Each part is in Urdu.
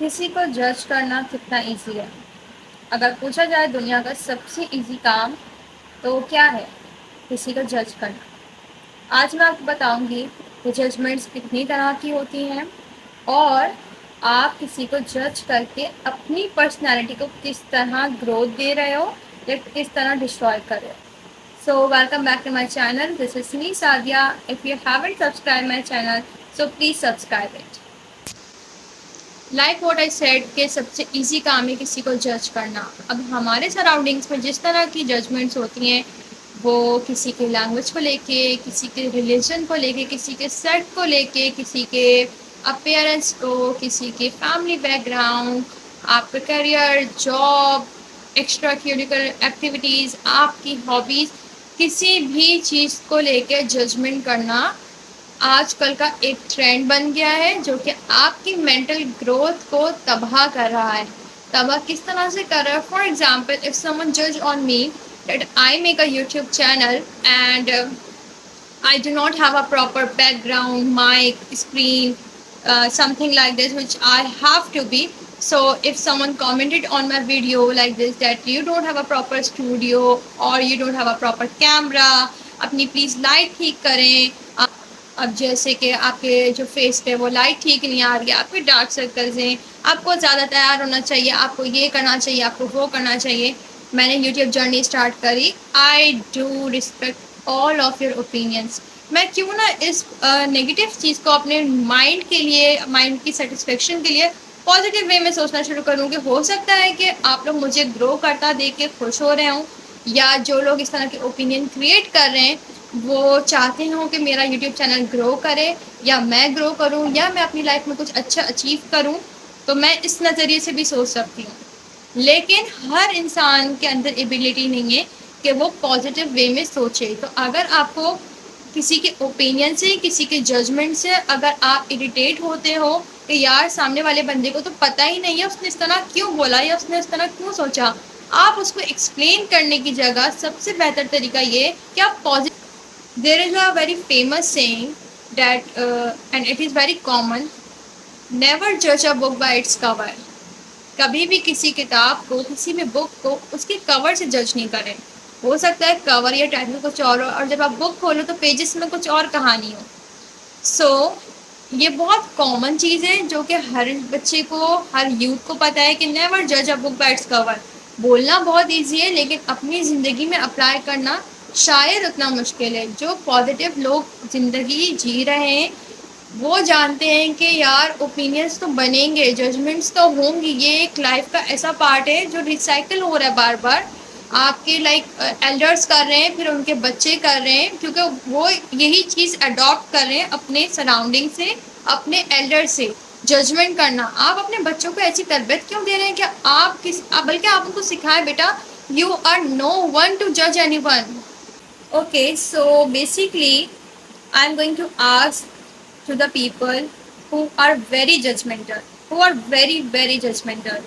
کسی کو جج کرنا کتنا ایزی ہے؟ اگر پوچھا جائے دنیا کا سب سے ایزی کام تو وہ کیا ہے؟ کسی کو جج کرنا۔ آج میں آپ کو بتاؤں گی کہ ججمنٹس کتنی طرح کی ہوتی ہیں اور آپ کسی کو جج کر کے اپنی پرسنالٹی کو کس طرح گروتھ دے رہے ہو یا کس طرح ڈسٹروائے کر رہے ہو۔ So welcome back to my channel. This is me Sadia. If you haven't subscribed my channel, so please subscribe it. Like what I said کہ سب سے ایزی کام ہے کسی کو جج کرنا۔ اب ہمارے سراؤنڈنگس میں جس طرح کی ججمنٹس ہوتی ہیں وہ کسی کے لینگویج کو لے کے، کسی کے ریلیجن کو لے کے، کسی کے سیٹ کو لے کے، کسی کے اپیئرنس کو، کسی کے فیملی بیک گراؤنڈ، آپ کا career, job, extra curricular activities, آپ کی ہابیز، کسی بھی چیز کو لے کے ججمنٹ کرنا آج کل کا ایک ٹرینڈ بن گیا ہے جو کہ آپ کی مینٹل گروتھ کو تباہ کر رہا ہے۔ تباہ کس طرح سے کر رہا ہے؟ For example if someone جج on me that I make a YouTube channel and I do not have a proper background, mic, screen, something like this, which I have to be. So if someone commented on my video like this that you don't have a proper studio or you don't have a proper camera, اپنی پلیز لائٹ ٹھیک کریں۔ اب جیسے کہ آپ کے جو فیس پہ وہ لائٹ ٹھیک نہیں آ رہی ہے، آپ کے ڈارک سرکلز ہیں، آپ کو زیادہ تیار ہونا چاہیے، آپ کو یہ کرنا چاہیے، آپ کو وہ کرنا چاہیے۔ میں نے یوٹیوب جرنی اسٹارٹ کری۔ I do respect all of your opinions. میں کیوں نہ اس نگیٹو چیز کو اپنے مائنڈ کے لیے، مائنڈ کی سیٹسفیکشن کے لیے پازیٹیو وے میں سوچنا شروع کروں کہ ہو سکتا ہے کہ آپ لوگ مجھے گرو کرتا دیکھ کے خوش ہو رہے ہوں، یا جو لوگ اس طرح کے اوپینین کریٹ کر رہے ہیں وہ چاہتے ہوں کہ میرا یوٹیوب چینل گرو کرے یا میں گرو کروں یا میں اپنی لائف میں کچھ اچھا اچیو کروں، تو میں اس نظریے سے بھی سوچ سکتی ہوں۔ لیکن ہر انسان کے اندر ایبلٹی نہیں ہے کہ وہ پازیٹیو وے میں سوچے۔ تو اگر آپ کو کسی کے اوپینین سے، کسی کے ججمنٹ سے اگر آپ اریٹیٹ ہوتے ہو کہ یار سامنے والے بندے کو تو پتہ ہی نہیں ہے اس نے اس طرح کیوں بولا یا اس نے اس طرح کیوں سوچا، آپ اس کو ایکسپلین کرنے کی جگہ سب سے بہتر طریقہ یہ کہ آپ positive There is a very famous saying that, and it is very common, never judge a book by its cover. کبھی بھی کسی کتاب کو، کسی بھی بک کو اس کے کور سے جج نہیں کریں۔ ہو سکتا ہے کور یا ٹائٹل کچھ اور ہو اور جب آپ بک کھولو تو پیجز میں کچھ اور کہانی ہو۔ سو یہ بہت کامن چیز ہے جو کہ ہر بچے کو، ہر یوتھ کو پتہ ہے کہ نیور جج اے بک بائی اٹس کور۔ بولنا بہت ایزی ہے لیکن اپنی زندگی میں اپلائی کرنا شاید اتنا مشکل ہے۔ جو پازیٹیو لوگ زندگی جی رہے ہیں وہ جانتے ہیں کہ یار اوپینینس تو بنیں گے، ججمنٹس تو ہوں گی، یہ ایک لائف کا ایسا پارٹ ہے جو ریسائیکل ہو رہا ہے بار بار۔ آپ کے ایلڈرس کر رہے ہیں، پھر ان کے بچے کر رہے ہیں، کیونکہ وہ یہی چیز اڈاپٹ کر رہے ہیں اپنے سراؤنڈنگ سے، اپنے ایلڈر سے۔ ججمنٹ کرنا، آپ اپنے بچوں کو ایسی تربیت کیوں دے رہے ہیں کہ بلکہ آپ ان کو سکھائیں بیٹا you are no one to جج anyone. Okay, so basically, I'm going to ask to the people who are very judgmental, very judgmental.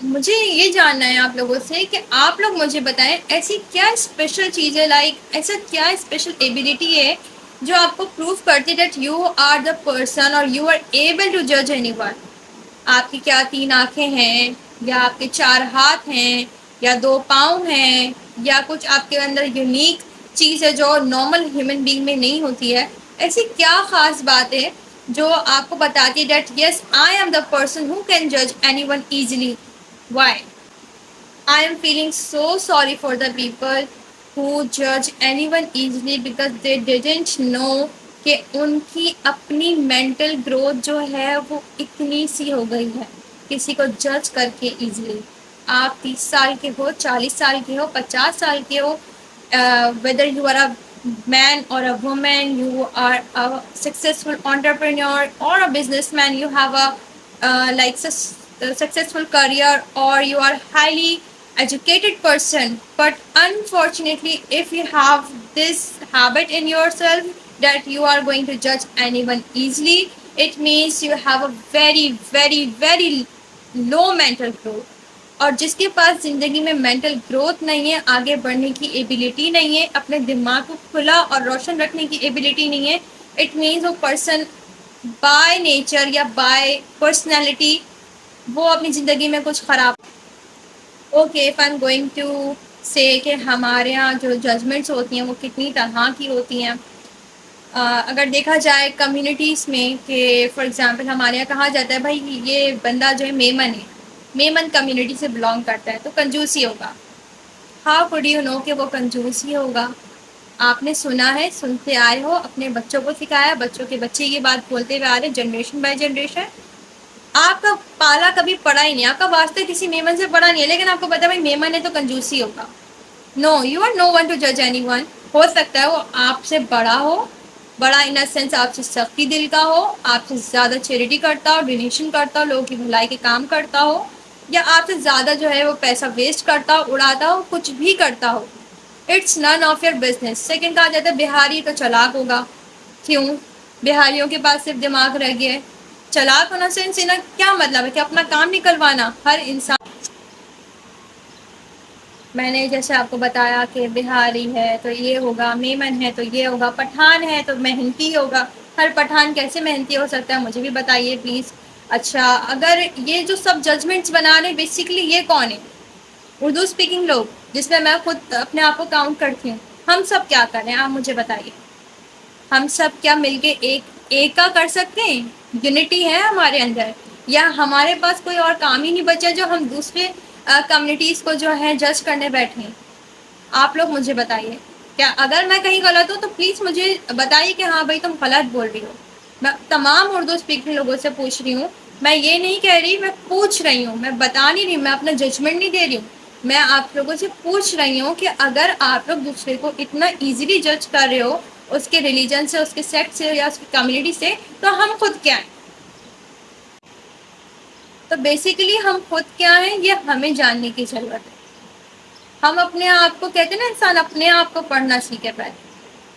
مجھے یہ جاننا ہے آپ لوگوں سے کہ آپ لوگ مجھے بتائیں ایسی کیا اسپیشل چیز ہے، ایسا کیا اسپیشل ایبلٹی ہے جو آپ کو پروو کرتی that you are the person اور یو آر ایبل ٹو جج اینی ون۔ آپ کی کیا 3 آنکھیں ہیں، یا آپ کے 4 ہاتھ ہیں، یا 2 پاؤں ہیں، یا کچھ آپ کے اندر یونیک چیز ہے جو نارمل ہیومن بینگ میں نہیں ہوتی ہے؟ ایسی کیا خاص بات ہے جو آپ کو بتاتی ہے that yes I am the person who can جج anyone easily? Why? I am feeling so sorry for the people who judge anyone easily because they didn't know کہ ان کی اپنی مینٹل گروتھ جو ہے وہ اتنی سی ہو گئی ہے کسی کو جج کر کے ایزیلی۔ آپ 30 سال کے ہو، 40 سال کے ہو، 50 سال کے ہو، whether you are a man or a woman, you are a successful entrepreneur or a businessman, you have a successful career, or you are highly educated person, but unfortunately if you have this habit in yourself that you are going to judge anyone easily, it means you have a very low mental growth. اور جس کے پاس زندگی میں مینٹل گروتھ نہیں ہے، آگے بڑھنے کی ایبلٹی نہیں ہے، اپنے دماغ کو کھلا اور روشن رکھنے کی ایبلٹی نہیں ہے، اٹ مینس وہ پرسن بائی نیچر یا بائی پرسنالٹی وہ اپنی زندگی میں کچھ خراب. Okay if I'm going to say کہ ہمارے یہاں جو ججمنٹس ہوتی ہیں وہ کتنی طرح کی ہوتی ہیں. اگر دیکھا جائے کمیونٹیز میں کہ فار ایگزامپل ہمارے یہاں کہا جاتا ہے بھائی یہ بندہ جو ہے میمن ہے, میمن کمیونٹی سے بلانگ کرتا ہے تو کنجوس ہی ہوگا. ہاؤ could you know کہ وہ کنجوس ہی ہوگا؟ آپ نے سنا ہے, سنتے آئے ہو, اپنے بچوں کو سکھایا, بچوں کے بچے یہ بات بولتے ہوئے آ رہے جنریشن بائی جنریشن. آپ کا پالا کبھی پڑا ہی نہیں, آپ کا واسطہ کسی میمن سے پڑا نہیں ہے, لیکن آپ کو پتا بھائی میمن ہے تو کنجوس ہی ہوگا. No, you are no one to جج اینی ون. ہو سکتا ہے وہ آپ سے بڑا ہو, بڑا ان سینس آپ سے سختی دل کا ہو, آپ سے زیادہ چیریٹی کرتا ہو, ڈونیشن کرتا ہو, لوگوں کی بھلائی کے کام کرتا ہو, یا آپ سے زیادہ جو ہے وہ پیسہ ویسٹ کرتا ہو, اڑاتا ہو, کچھ بھی کرتا ہو. It's none of your business. Second کہا جاتا ہے بہاری تو چلاک ہوگا. کیوں؟ بہاریوں کے پاس صرف دماغ رہ گیا ہے. چلاک ہونا سینس کیا مطلب ہے کہ اپنا کام نکلوانا. ہر انسان, میں نے جیسے آپ کو بتایا کہ بہاری ہے تو یہ ہوگا, میمن ہے تو یہ ہوگا, پٹھان ہے تو محنتی ہوگا. ہر پٹھان کیسے محنتی ہو سکتا ہے مجھے بھی بتائیے پلیز. اچھا, اگر یہ جو سب ججمنٹس بنا رہے ہیں بیسکلی یہ کون ہے؟ اردو اسپیکنگ لوگ, جس میں خود اپنے آپ کو کاؤنٹ کرتی ہوں. ہم سب کیا کر رہے ہیں آپ مجھے بتائیے. ہم سب کیا مل کے ایک کا کر سکتے ہیں؟ یونٹی ہے ہمارے اندر, یا ہمارے پاس کوئی اور کام ہی نہیں بچا جو ہم دوسرے کمیونٹیز کو جو ہے جج کرنے بیٹھے ہیں؟ آپ لوگ مجھے بتائیے. کیا اگر میں کہیں غلط ہوں تو پلیز مجھے بتائیے کہ ہاں بھائی تم غلط بول رہی ہو. میں تمام اردو اسپیکنگ لوگوں سے پوچھ رہی ہوں, میں یہ نہیں کہہ رہی, میں پوچھ رہی ہوں, میں بتا نہیں رہی ہوں, میں اپنا ججمنٹ نہیں دے رہی ہوں. میں آپ لوگوں سے پوچھ رہی ہوں کہ اگر آپ لوگ دوسرے کو اتنا ایزیلی جج کر رہے ہو اس کے ریلیجن سے, اس کے سیکٹ سے, یا اس کی کمیونٹی سے, تو ہم خود کیا ہیں؟ تو بیسیکلی ہم خود کیا ہیں یہ ہمیں جاننے کی ضرورت ہے. ہم اپنے آپ کو کہتے ہیں نا, انسان اپنے آپ کو پڑھنا سیکھے پہلے.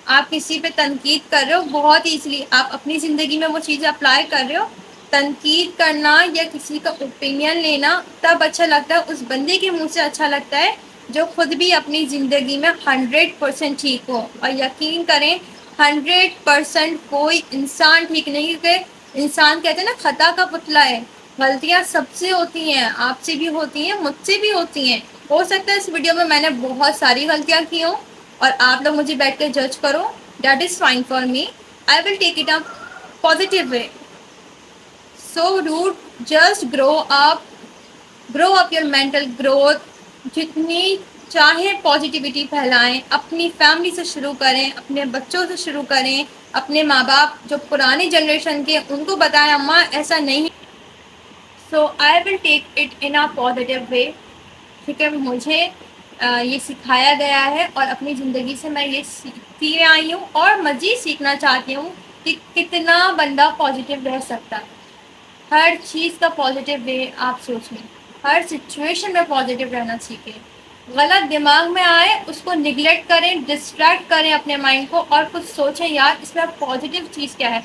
آپ کسی پہ تنقید کر رہے ہو بہت ایزیلی, آپ اپنی زندگی میں وہ چیزیں اپلائی کر رہے ہو. تنقید کرنا یا کسی کا اوپینین لینا تب اچھا لگتا ہے, اس بندے کے منہ سے اچھا لگتا ہے جو خود بھی اپنی زندگی میں 100% ٹھیک ہو. اور یقین کریں 100% کوئی انسان ٹھیک نہیں, کیونکہ انسان کہتے ہیں نا خطا کا پتلا ہے. غلطیاں سب سے ہوتی ہیں, آپ سے بھی ہوتی ہیں, مجھ سے بھی ہوتی ہیں. ہو سکتا ہے اس ویڈیو میں نے بہت ساری غلطیاں کی ہوں اور آپ لوگ مجھے بیٹھ کے جج کرو, that is fine for me. I will take it up positive way. So root, just grow up your mental growth. جتنی چاہے پازیٹیوٹی پھیلائیں, اپنی فیملی سے شروع کریں, اپنے بچوں سے شروع کریں, اپنے ماں باپ جو پرانی جنریشن کے ان کو بتائیں اماں ایسا نہیں. So I will take it in a positive way. ٹھیک ہے, مجھے یہ سکھایا گیا ہے اور اپنی زندگی سے میں یہ سیکھتی آئی ہوں اور مزید سیکھنا چاہتی ہوں کہ کتنا بندہ پازیٹیو رہ سکتا ہے. ہر چیز کا پازیٹیو وے آپ سوچیں, ہر سچویشن میں پازیٹیو رہنا سیکھیں. غلط دماغ میں آئے اس کو نگلیکٹ کریں, ڈسٹریکٹ کریں اپنے مائنڈ کو, اور کچھ سوچیں یار اس میں پازیٹیو چیز کیا ہے.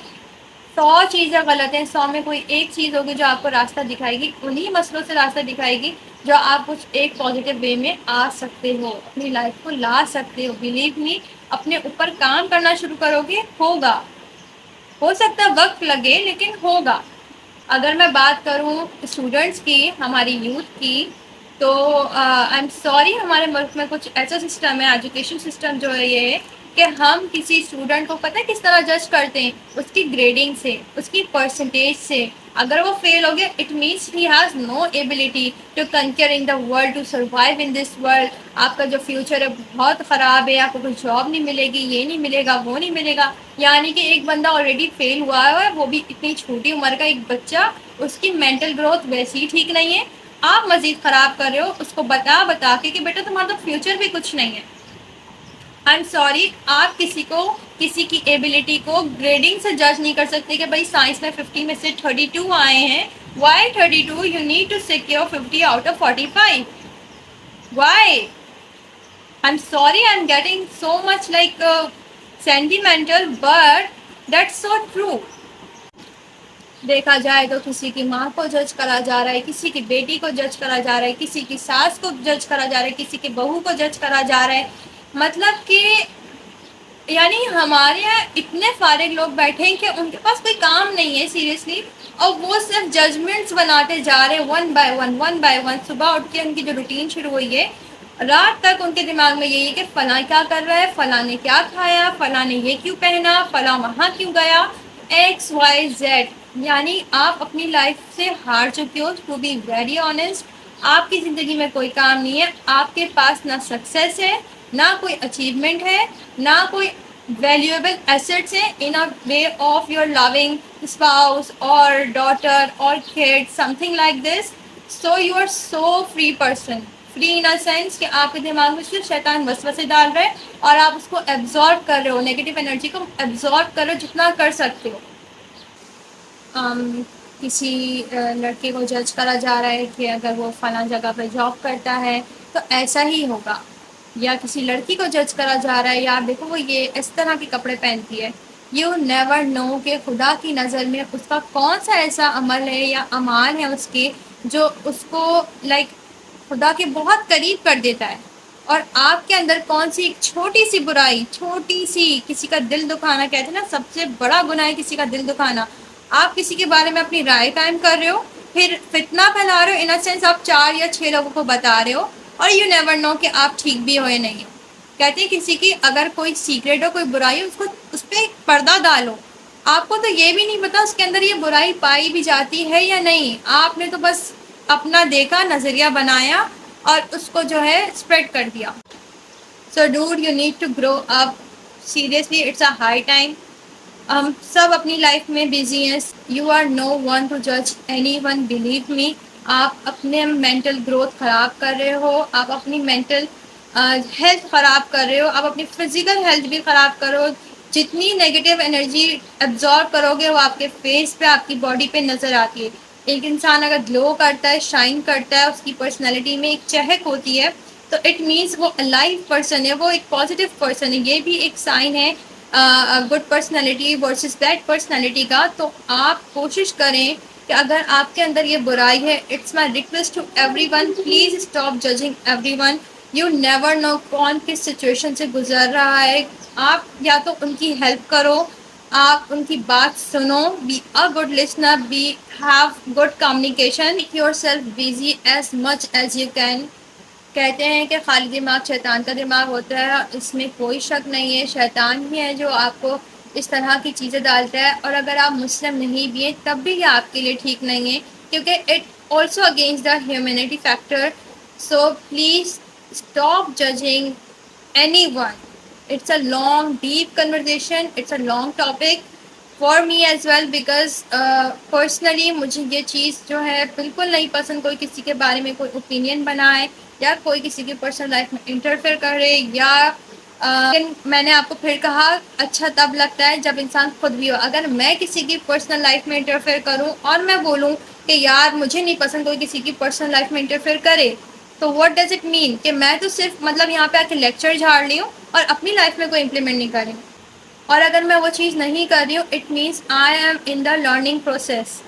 100 چیزیں غلط ہیں, 100 میں کوئی ایک چیز ہوگی جو آپ کو راستہ دکھائے گی, انہی مسئلوں سے راستہ دکھائے گی جو آپ کچھ ایک پازیٹیو وے میں آ سکتے ہو, اپنی لائف کو لا سکتے ہو. بلیو می, اپنے اوپر کام کرنا شروع کرو گے ہوگا. ہو سکتا ہے وقت لگے لیکن ہوگا. اگر میں بات کروں اسٹوڈنٹس کی, ہماری یوتھ کی, تو آئی ایم سوری ہمارے ملک میں کچھ ایسا سسٹم ہے, ایجوکیشن سسٹم جو ہے یہ کہ ہم کسی اسٹوڈنٹ کو پتہ ہے کس طرح جج کرتے ہیں, اس کی گریڈنگ سے, اس کی پرسنٹیج سے. اگر وہ فیل ہو گیا it means he has no ability to conquer in the world, to survive in this world. آپ کا جو فیوچر ہے بہت خراب ہے, آپ کو کوئی جاب نہیں ملے گی, یہ نہیں ملے گا, وہ نہیں ملے گا. یعنی کہ ایک بندہ آلریڈی فیل ہوا ہے, وہ بھی اتنی چھوٹی عمر کا ایک بچہ, اس کی مینٹل گروتھ ویسی ہی ٹھیک نہیں ہے. آپ مزید خراب کر رہے ہو اس کو بتا کے کہ بیٹا تمہارا تو فیوچر بھی کچھ نہیں ہے. آئی ایم سوری, آپ کسی کو کسی کی ایبلٹی کو گریڈنگ سے جج نہیں کر سکتے کہ بھائی سائنس میں 50 میں سے 32 آئے ہیں. Why 32? You need to secure 50 out of 45. Why? I'm sorry I'm getting so much like sentimental, but that's so true. دیکھا جائے تو کسی کی ماں کو جج کرا جا رہا ہے, کسی کی بیٹی کو جج کرا جا رہا ہے, کسی کی ساس کو جج کرا جا رہا ہے, کسی کی بہو کو جج کرا جا رہا ہے. مطلب کہ یعنی ہمارے یہاں اتنے فارغ لوگ بیٹھے ہیں کہ ان کے پاس کوئی کام نہیں ہے سیریسلی، اور وہ صرف ججمنٹس بناتے جا رہے ہیں ون بائی ون. صبح اٹھ کے ان کی جو روٹین شروع ہوئی ہے، رات تک ان کے دماغ میں یہی ہے کہ فلاں کیا کر رہا ہے، فلاں نے کیا کھایا، فلاں نے یہ کیوں پہنا، فلاں وہاں کیوں گیا، ایکس وائی زیڈ. یعنی آپ اپنی لائف سے ہار چکے ہو. ٹو بی ویری آنیسٹ، آپ کی زندگی میں کوئی کام نہیں ہے. آپ کے پاس نہ سکسیس ہے، نہ کوئی اچیومنٹ ہے، نہ کوئی ویلیویبل ایسٹس ہیں in a way of your living spouse اور ڈاٹر اور kid something like this. So you are so free person. Free in sense کہ آپ کے دماغ میں صرف شیطان وسوسے ڈال رہے ہیں اور آپ اس کو ایبزارب کر رہے ہو، نیگیٹو انرجی کو ایبزارب کر رہے ہو جتنا کر سکتے ہو. کسی لڑکے کو جج کرا جا رہا ہے کہ اگر وہ فلاں جگہ پہ جاب کرتا ہے تو ایسا ہی ہوگا، یا کسی لڑکی کو جج کرا جا رہا ہے یا دیکھو وہ یہ اس طرح کے کپڑے پہنتی ہے. یو نیور نو کہ خدا کی نظر میں اس کا کون سا ایسا عمل ہے یا اعمال ہے اس کے جو اس کو خدا کے بہت قریب کر دیتا ہے. اور آپ کے اندر کون سی ایک چھوٹی سی برائی، چھوٹی سی کسی کا دل دکھانا، کہتے ہیں نا سب سے بڑا گناہ ہے کسی کا دل دکھانا. آپ کسی کے بارے میں اپنی رائے قائم کر رہے ہو، پھر فتنہ پھیلا رہے ہو، ان سینس آپ 4 یا 6 لوگوں کو بتا رہے ہو، اور یو نیور نو کہ آپ ٹھیک بھی ہو یا نہیں ہو. کہتے ہیں کسی کی اگر کوئی سیکریٹ ہو، کوئی برائی ہو، اس پہ ایک پردہ ڈالو. آپ کو تو یہ بھی نہیں پتا اس کے اندر یہ برائی پائی بھی جاتی ہے یا نہیں. آپ نے تو بس اپنا دیکھا، نظریہ بنایا اور اس کو جو ہے اسپریڈ کر دیا. So dude you need to grow up. Seriously it's a high time. ہم سب اپنی لائف میں بزی ہیں. You are no one to جج اینی ون، بلیو می. آپ اپنے مینٹل گروتھ خراب کر رہے ہو، آپ اپنی مینٹل ہیلتھ خراب کر رہے ہو، آپ اپنی فزیکل ہیلتھ بھی خراب کرو. جتنی نیگیٹو انرجی ایبزارب کرو گے وہ آپ کے فیس پہ، آپ کی باڈی پہ نظر آتی ہے. ایک انسان اگر گلو کرتا ہے، شائن کرتا ہے، اس کی پرسنالٹی میں ایک چہک ہوتی ہے، تو اٹ مینس وہ الائیو پرسن ہے، وہ ایک پازیٹیو پرسن ہے. یہ بھی ایک سائن ہے good personality versus bad personality کا. تو آپ کوشش کریں کہ اگر آپ کے اندر یہ برائی ہے، it's my request to everyone, please stop judging everyone. You never know کون کس سچویشن سے گزر رہا ہے. آپ یا تو ان کی ہیلپ کرو، آپ ان کی بات سنو، be a good listener, be have good communication, make yourself busy as much as you can. کہتے ہیں کہ خالی دماغ شیطان کا دماغ ہوتا ہے، اس میں کوئی شک نہیں ہے. شیطان ہی ہے جو آپ کو اس طرح کی چیزیں ڈالتا ہے. اور اگر آپ مسلم نہیں بھی ہیں تب بھی یہ آپ کے لیے ٹھیک نہیں ہے، کیونکہ it also against the humanity factor. So please stop judging anyone. It's a long deep conversation, it's a long topic for me as well, because personally مجھے یہ چیز جو ہے بالکل نہیں پسند، کوئی کسی کے بارے میں کوئی اوپینین بنائے یا کوئی کسی کی پرسنل لائف میں انٹرفیئر کرے. یا لیکن میں نے آپ کو پھر کہا اچھا تب لگتا ہے جب انسان خود بھی ہو. اگر میں کسی کی پرسنل لائف میں انٹرفیئر کروں اور میں بولوں کہ یار مجھے نہیں پسند کوئی کسی کی پرسنل لائف میں انٹرفیئر کرے، تو واٹ ڈز اٹ مین کہ میں تو صرف یہاں پہ آ کے لیکچر جھاڑ لی ہوں اور اپنی لائف میں کوئی امپلیمنٹ نہیں کر رہی ہوں. اور اگر میں وہ چیز نہیں کر رہی ہوں، it means I am in the learning process.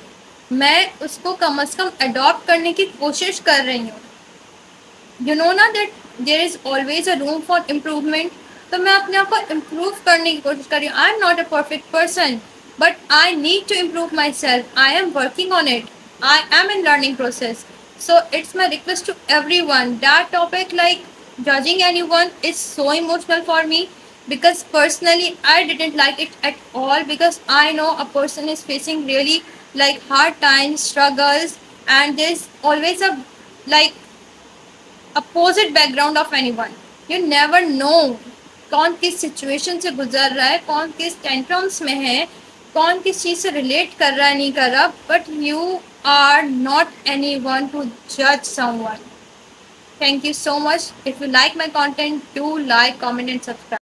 میں اس کو کم از کم اڈاپٹ کرنے کی کوشش کر رہی ہوں. یو نو نا that there is always a room for improvement. تو میں اپنے آپ کو امپروو کرنے کی کوشش کر رہی ہوں. I am not a perfect person, but I need to improve myself. I am working on it. I am in learning process. So it's my request to everyone. That topic like judging anyone is so emotional for me, because personally I didn't like it at all, because I know a person is facing really hard times, struggles, and there's always a like opposite background of anyone. You never know کون کس سچویشن سے گزر رہا ہے، کون کس ٹینٹرمس میں ہے، کون کس چیز سے ریلیٹ کر رہا ہے نہیں کر رہا. But you are not anyone to جج someone. Thank you so much. If you like my content, do like, comment and subscribe.